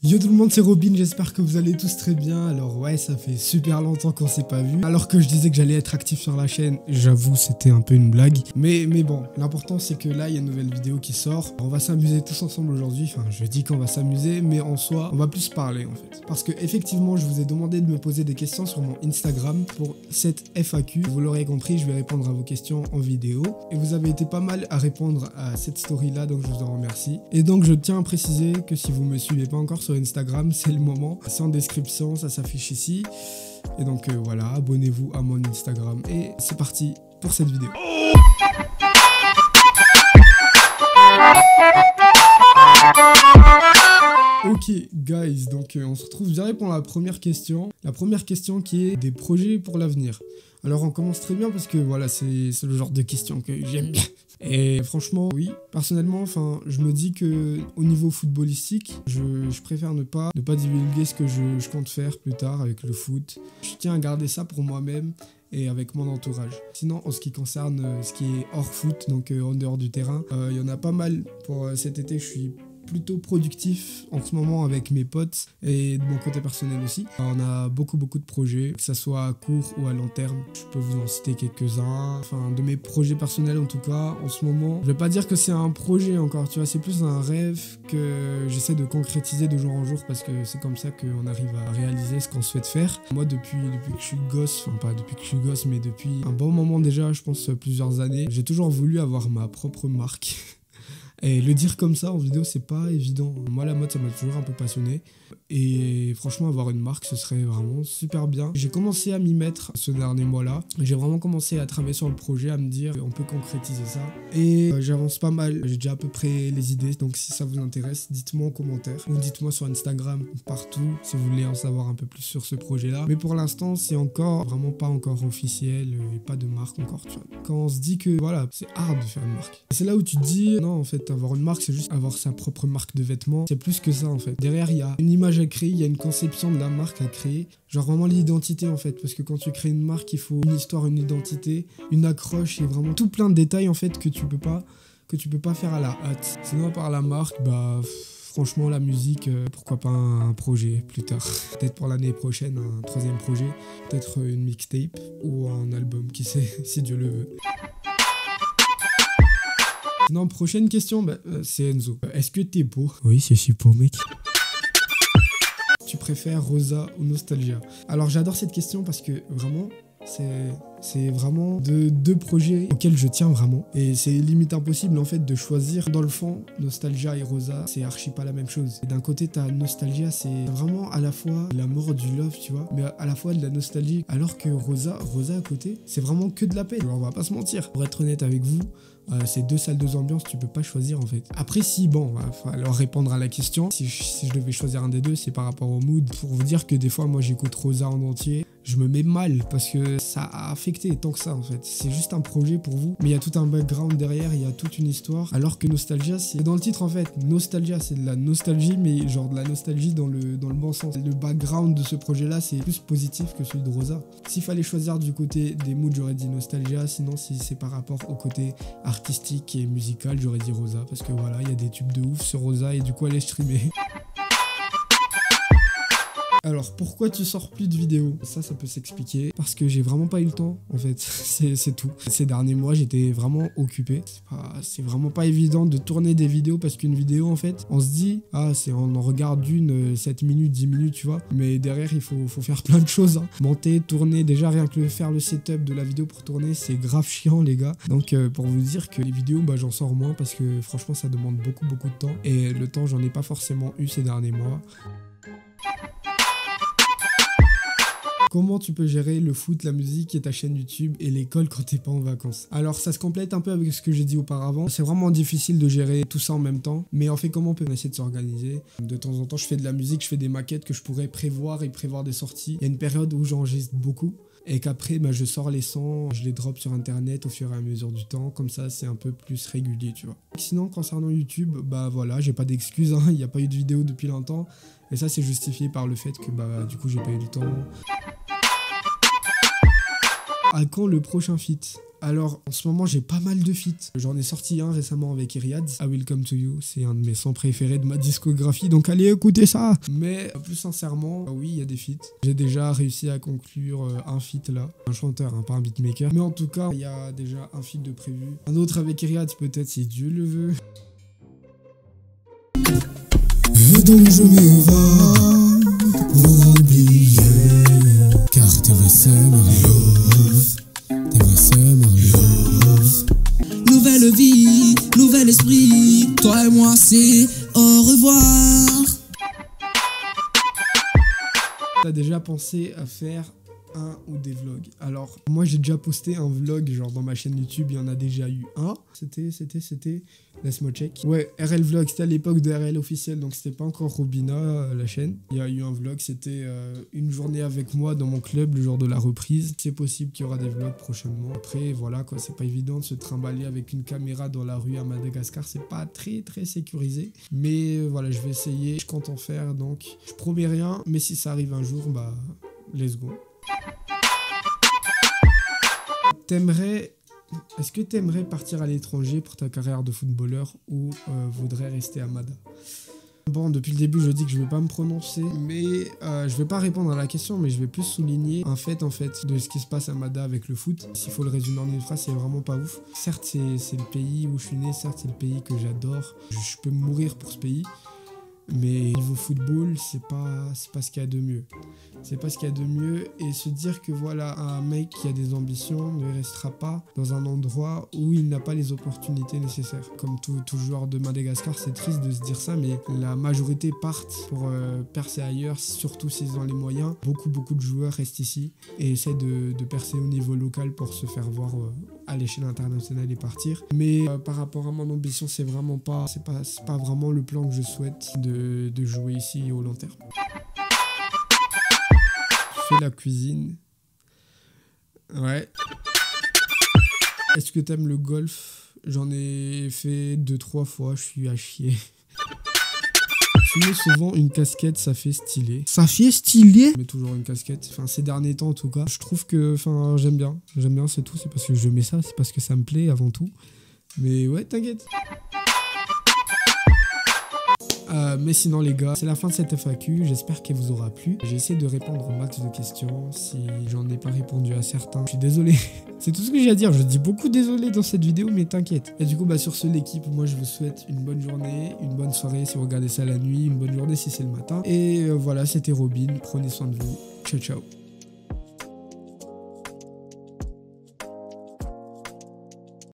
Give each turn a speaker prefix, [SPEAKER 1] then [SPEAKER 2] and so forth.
[SPEAKER 1] Yo tout le monde, c'est Robin, j'espère que vous allez tous très bien. Alors ouais, ça fait super longtemps qu'on s'est pas vu. Alors que je disais que j'allais être actif sur la chaîne, j'avoue c'était un peu une blague. Mais bon, l'important c'est que là il y a une nouvelle vidéo qui sort. On va s'amuser tous ensemble aujourd'hui, enfin je dis qu'on va s'amuser, mais en soi on va plus parler en fait. Parce que effectivement je vous ai demandé de me poser des questions sur mon Instagram pour cette FAQ. Vous l'aurez compris, je vais répondre à vos questions en vidéo. Et vous avez été pas mal à répondre à cette story là, donc je vous en remercie. Et donc je tiens à préciser que si vous me suivez pas encore sur Instagram, c'est le moment, c'est en description, ça s'affiche ici. Et donc voilà, abonnez-vous à mon Instagram et c'est parti pour cette vidéo. Ok guys, donc on se retrouve direct pour la première question. La première question qui est des projets pour l'avenir. Alors on commence très bien parce que voilà, c'est le genre de question que j'aime bien. Et franchement, oui, personnellement, enfin, je me dis que au niveau footballistique, je préfère ne pas divulguer ce que je compte faire plus tard avec le foot. Je tiens à garder ça pour moi-même et avec mon entourage. Sinon, en ce qui concerne ce qui est hors foot, donc en dehors du terrain, il y en a pas mal. Pour cet été, je suis plutôt productif en ce moment avec mes potes et de mon côté personnel aussi. On a beaucoup de projets, que ça soit à court ou à long terme. Je peux vous en citer quelques-uns. Enfin, de mes projets personnels en tout cas, en ce moment. Je vais pas dire que c'est un projet encore, tu vois, c'est plus un rêve que j'essaie de concrétiser de jour en jour parce que c'est comme ça qu'on arrive à réaliser ce qu'on souhaite faire. Moi, depuis que je suis gosse, enfin pas depuis que je suis gosse, mais depuis un bon moment déjà, je pense plusieurs années, j'ai toujours voulu avoir ma propre marque. Et le dire comme ça en vidéo, c'est pas évident. Moi, la mode, ça m'a toujours un peu passionné. Et franchement, avoir une marque, ce serait vraiment super bien. J'ai commencé à m'y mettre ce dernier mois-là. J'ai vraiment commencé à travailler sur le projet, à me dire on peut concrétiser ça. Et j'avance pas mal. J'ai déjà à peu près les idées. Donc si ça vous intéresse, dites-moi en commentaire. Ou dites-moi sur Instagram, partout, si vous voulez en savoir un peu plus sur ce projet-là. Mais pour l'instant, c'est encore vraiment pas encore officiel. Et pas de marque encore, tu vois. Quand on se dit que voilà, c'est hard de faire une marque. C'est là où tu te dis, non, en fait, avoir une marque, c'est juste avoir sa propre marque de vêtements. C'est plus que ça, en fait. Derrière, il y a une image à créer, il y a une conception de la marque à créer. Genre vraiment l'identité, en fait. Parce que quand tu crées une marque, il faut une histoire, une identité, une accroche et vraiment tout plein de détails, en fait, que tu peux pas faire à la hâte. Sinon, à part la marque, bah... Franchement, la musique, pourquoi pas un projet plus tard. Peut-être pour l'année prochaine, un troisième projet. Peut-être une mixtape ou un album, qui sait, si Dieu le veut. Non, prochaine question, c'est Enzo. Est-ce que t'es beau? Oui, je suis beau, mec. Tu préfères Rosa ou Nostalgia? Alors, j'adore cette question parce que vraiment, c'est vraiment deux projets auxquels je tiens vraiment. Et c'est limite impossible en fait de choisir. Dans le fond, Nostalgia et Rosa, c'est archi pas la même chose. D'un côté, t'as Nostalgia, c'est vraiment à la fois l'amour du love, tu vois, mais à la fois de la nostalgie. Alors que Rosa à côté, c'est vraiment que de la peine. On va pas se mentir. Pour être honnête avec vous, c'est deux salles, deux ambiances, tu peux pas choisir en fait. Après si, bon, va falloir répondre à la question. Si je devais choisir un des deux, c'est par rapport au mood. Pour vous dire que des fois, moi j'écoute Rosa en entier. Je me mets mal parce que ça a affecté tant que ça en fait. C'est juste un projet pour vous, mais il y a tout un background derrière, il y a toute une histoire. Alors que Nostalgia, c'est dans le titre en fait. Nostalgia, c'est de la nostalgie, mais genre de la nostalgie dans le bon sens. Le background de ce projet-là, c'est plus positif que celui de Rosa. S'il fallait choisir du côté des moods, j'aurais dit Nostalgia. Sinon, si c'est par rapport au côté artistique et musical, j'aurais dit Rosa. Parce que voilà, il y a des tubes de ouf sur Rosa et du coup, elle est streamée. Alors, pourquoi tu sors plus de vidéos? Ça peut s'expliquer. Parce que j'ai vraiment pas eu le temps, en fait. C'est tout. Ces derniers mois, j'étais vraiment occupé. C'est vraiment pas évident de tourner des vidéos parce qu'une vidéo, en fait, on se dit, on en regarde une 7 minutes, 10 minutes, tu vois. Mais derrière, il faut faire plein de choses. Hein. Monter, tourner, déjà rien que faire le setup de la vidéo pour tourner, c'est grave chiant, les gars. Donc, pour vous dire que les vidéos, j'en sors moins parce que franchement, ça demande beaucoup de temps. Et le temps, j'en ai pas forcément eu ces derniers mois. Comment tu peux gérer le foot, la musique et ta chaîne YouTube et l'école quand t'es pas en vacances? Alors ça se complète un peu avec ce que j'ai dit auparavant. C'est vraiment difficile de gérer tout ça en même temps. Mais on fait comment on peut essayer de s'organiser? De temps en temps, je fais de la musique, je fais des maquettes que je pourrais prévoir des sorties. Il y a une période où j'enregistre beaucoup. Et qu'après, je sors les sons, je les drop sur internet au fur et à mesure du temps. Comme ça, c'est un peu plus régulier, tu vois. Sinon, concernant YouTube, voilà, j'ai pas d'excuses. Il n'y a pas eu de vidéo depuis longtemps. Et ça, c'est justifié par le fait que, du coup, j'ai pas eu du temps. À quand le prochain feat? Alors, en ce moment, j'ai pas mal de feats. J'en ai sorti un récemment avec Iriad. I Will Come To You, c'est un de mes sons préférés de ma discographie, donc allez écouter ça. Mais plus sincèrement, oui, il y a des feats. J'ai déjà réussi à conclure un feat là. Un chanteur, hein, pas un beatmaker. Mais en tout cas, il y a déjà un feat de prévu. Un autre avec Iriad, peut-être, si Dieu le veut.
[SPEAKER 2] Et donc je m'évade pour oublier, car t'es vrai c'est Mario. T'es vrai c'est Mario. Nouvelle vie, nouvel esprit, toi et moi c'est au revoir.
[SPEAKER 1] T'as déjà pensé à faire un ou des vlogs? Alors, moi j'ai déjà posté un vlog, genre dans ma chaîne YouTube, il y en a déjà eu un. C'était, laisse-moi check. Ouais, RL Vlog, c'était à l'époque de RL officiel, donc c'était pas encore Robina, la chaîne. Il y a eu un vlog, c'était une journée avec moi dans mon club, le jour de la reprise. C'est possible qu'il y aura des vlogs prochainement. Après, voilà quoi, c'est pas évident de se trimballer avec une caméra dans la rue à Madagascar, c'est pas très sécurisé. Mais voilà, je vais essayer, je compte en faire, donc je promets rien, mais si ça arrive un jour, bah, let's go. Est-ce que t'aimerais partir à l'étranger pour ta carrière de footballeur ou voudrais rester à Mada? Bon, depuis le début, je dis que je vais pas me prononcer, mais je vais pas répondre à la question, mais je vais plus souligner un fait, de ce qui se passe à Mada avec le foot. S'il faut le résumer en une phrase, c'est vraiment pas ouf. Certes, c'est le pays où je suis né, certes, c'est le pays que j'adore. Je peux mourir pour ce pays. Mais niveau football, c'est pas ce qu'il y a de mieux. C'est pas ce qu'il y a de mieux. Et se dire que voilà, un mec qui a des ambitions ne restera pas dans un endroit où il n'a pas les opportunités nécessaires. Comme tout joueur de Madagascar, c'est triste de se dire ça, mais la majorité partent pour percer ailleurs, surtout s'ils ont les moyens. Beaucoup de joueurs restent ici et essaient de percer au niveau local pour se faire voir à l'échelle internationale et partir. Mais par rapport à mon ambition, c'est pas vraiment le plan que je souhaite de jouer ici au long terme. Je fais la cuisine. Ouais. Est-ce que t'aimes le golf? J'en ai fait 2-3 fois, je suis à chier. Je mets souvent une casquette, ça fait stylé. Ça fait stylé? Je mets toujours une casquette, enfin ces derniers temps en tout cas. Je trouve que, enfin j'aime bien, c'est tout, c'est parce que je mets ça, c'est parce que ça me plaît avant tout. Mais ouais, t'inquiète. Mais sinon les gars, c'est la fin de cette FAQ, j'espère qu'elle vous aura plu. J'ai essayé de répondre au max de questions, si j'en ai pas répondu à certains, je suis désolé. C'est tout ce que j'ai à dire, je dis beaucoup désolé dans cette vidéo, mais t'inquiète. Et du coup, bah sur ce l'équipe, moi je vous souhaite une bonne journée, une bonne soirée si vous regardez ça la nuit, une bonne journée si c'est le matin. Et voilà, c'était Robin, prenez soin de vous, ciao ciao.